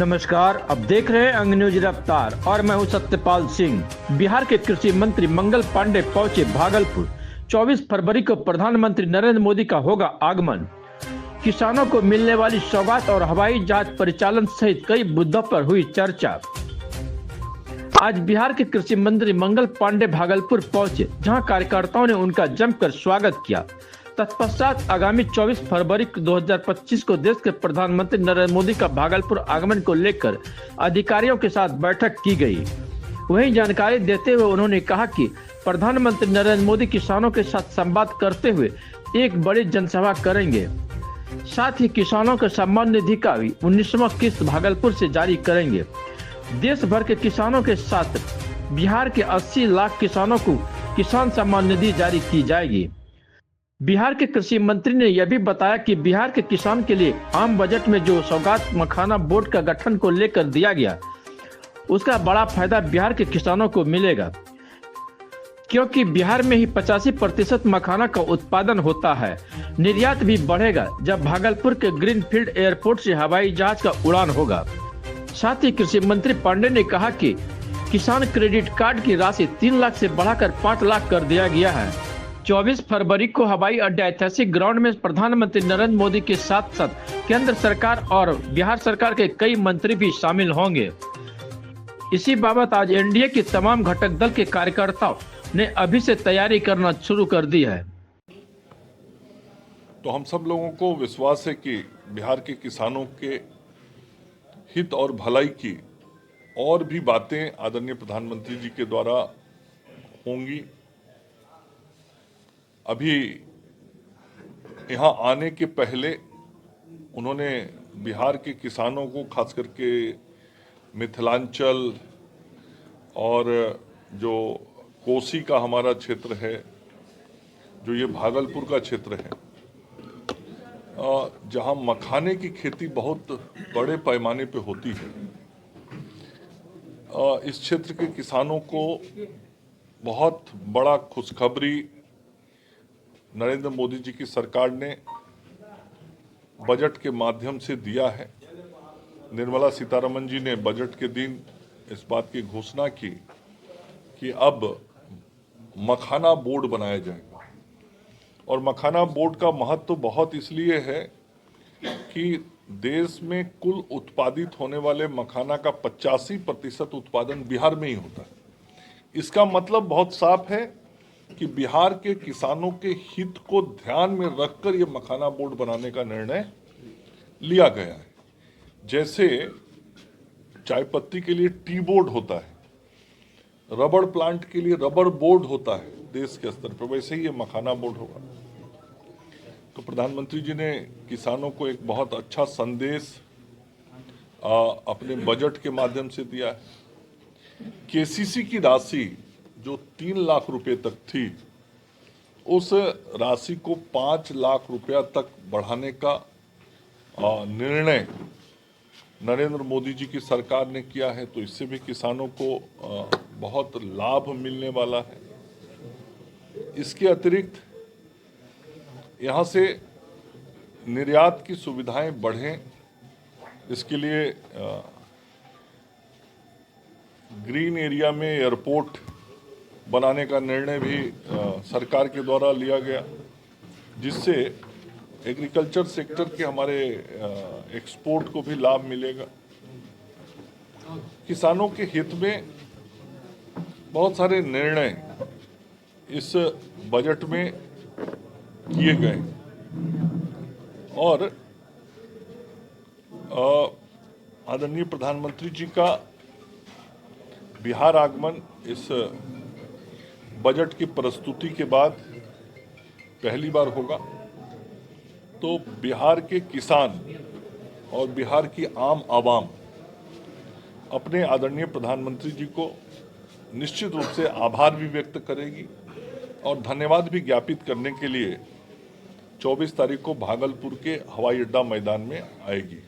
नमस्कार, अब देख रहे हैं अंग न्यूज रफ्तार और मैं हूं सत्यपाल सिंह। बिहार के कृषि मंत्री मंगल पांडे पहुंचे भागलपुर। 24 फरवरी को प्रधानमंत्री नरेंद्र मोदी का होगा आगमन। किसानों को मिलने वाली सौगात और हवाई जहाज परिचालन सहित कई मुद्दों पर हुई चर्चा। आज बिहार के कृषि मंत्री मंगल पांडे भागलपुर पहुंचे, जहां कार्यकर्ताओं ने उनका जमकर स्वागत किया। तत्पश्चात आगामी 24 फरवरी 2025 को देश के प्रधानमंत्री नरेंद्र मोदी का भागलपुर आगमन को लेकर अधिकारियों के साथ बैठक की गई। वहीं जानकारी देते हुए उन्होंने कहा कि प्रधानमंत्री नरेंद्र मोदी किसानों के साथ संवाद करते हुए एक बड़ी जनसभा करेंगे। साथ ही किसानों के सम्मान निधि का भी 19वां किस्त भागलपुर से जारी करेंगे। देश भर के किसानों के साथ बिहार के 80 लाख किसानों को किसान सम्मान निधि जारी की जाएगी। बिहार के कृषि मंत्री ने यह भी बताया कि बिहार के किसान के लिए आम बजट में जो सौगात मखाना बोर्ड का गठन को लेकर दिया गया, उसका बड़ा फायदा बिहार के किसानों को मिलेगा, क्योंकि बिहार में ही 85% मखाना का उत्पादन होता है। निर्यात भी बढ़ेगा जब भागलपुर के ग्रीनफील्ड एयरपोर्ट से हवाई जहाज का उड़ान होगा। साथ ही कृषि मंत्री पांडे ने कहा कि किसान क्रेडिट कार्ड की राशि 3 लाख से बढ़ाकर 5 लाख कर दिया गया है। 24 फरवरी को हवाई अड्डा ऐतिहासिक ग्राउंड में प्रधानमंत्री नरेंद्र मोदी के साथ साथ केंद्र सरकार और बिहार सरकार के कई मंत्री भी शामिल होंगे। इसी बाबत आज एनडीए के तमाम घटक दल के कार्यकर्ताओं ने अभी से तैयारी करना शुरू कर दी है। तो हम सब लोगों को विश्वास है कि बिहार के किसानों के हित और भलाई की और भी बातें आदरणीय प्रधानमंत्री जी के द्वारा होंगी। अभी यहाँ आने के पहले उन्होंने बिहार के किसानों को, खास करके मिथिलांचल और जो कोसी का हमारा क्षेत्र है, जो ये भागलपुर का क्षेत्र है, जहाँ मखाने की खेती बहुत बड़े पैमाने पे होती है, इस क्षेत्र के किसानों को बहुत बड़ा खुशखबरी नरेंद्र मोदी जी की सरकार ने बजट के माध्यम से दिया है। निर्मला सीतारमण जी ने बजट के दिन इस बात की घोषणा की कि अब मखाना बोर्ड बनाया जाएगा। और मखाना बोर्ड का महत्व बहुत इसलिए है कि देश में कुल उत्पादित होने वाले मखाना का 85% उत्पादन बिहार में ही होता है। इसका मतलब बहुत साफ है कि बिहार के किसानों के हित को ध्यान में रखकर ये मखाना बोर्ड बनाने का निर्णय लिया गया है। जैसे चाय पत्ती के लिए टी बोर्ड होता है, रबड़ प्लांट के लिए रबड़ बोर्ड होता है देश के स्तर पर, वैसे ही ये मखाना बोर्ड होगा। तो प्रधानमंत्री जी ने किसानों को एक बहुत अच्छा संदेश अपने बजट के माध्यम से दिया है। केसीसी की राशि जो 3 लाख रुपए तक थी, उस राशि को 5 लाख रुपया तक बढ़ाने का निर्णय नरेंद्र मोदी जी की सरकार ने किया है। तो इससे भी किसानों को बहुत लाभ मिलने वाला है। इसके अतिरिक्त यहाँ से निर्यात की सुविधाएं बढ़ें, इसके लिए ग्रीन एरिया में एयरपोर्ट बनाने का निर्णय भी सरकार के द्वारा लिया गया, जिससे एग्रीकल्चर सेक्टर के हमारे एक्सपोर्ट को भी लाभ मिलेगा। किसानों के हित में बहुत सारे निर्णय इस बजट में किए गए और आदरणीय प्रधानमंत्री जी का बिहार आगमन इस बजट की प्रस्तुति के बाद पहली बार होगा। तो बिहार के किसान और बिहार की आम आवाम अपने आदरणीय प्रधानमंत्री जी को निश्चित रूप से आभार भी व्यक्त करेगी और धन्यवाद भी ज्ञापित करने के लिए 24 तारीख को भागलपुर के हवाई अड्डा मैदान में आएगी।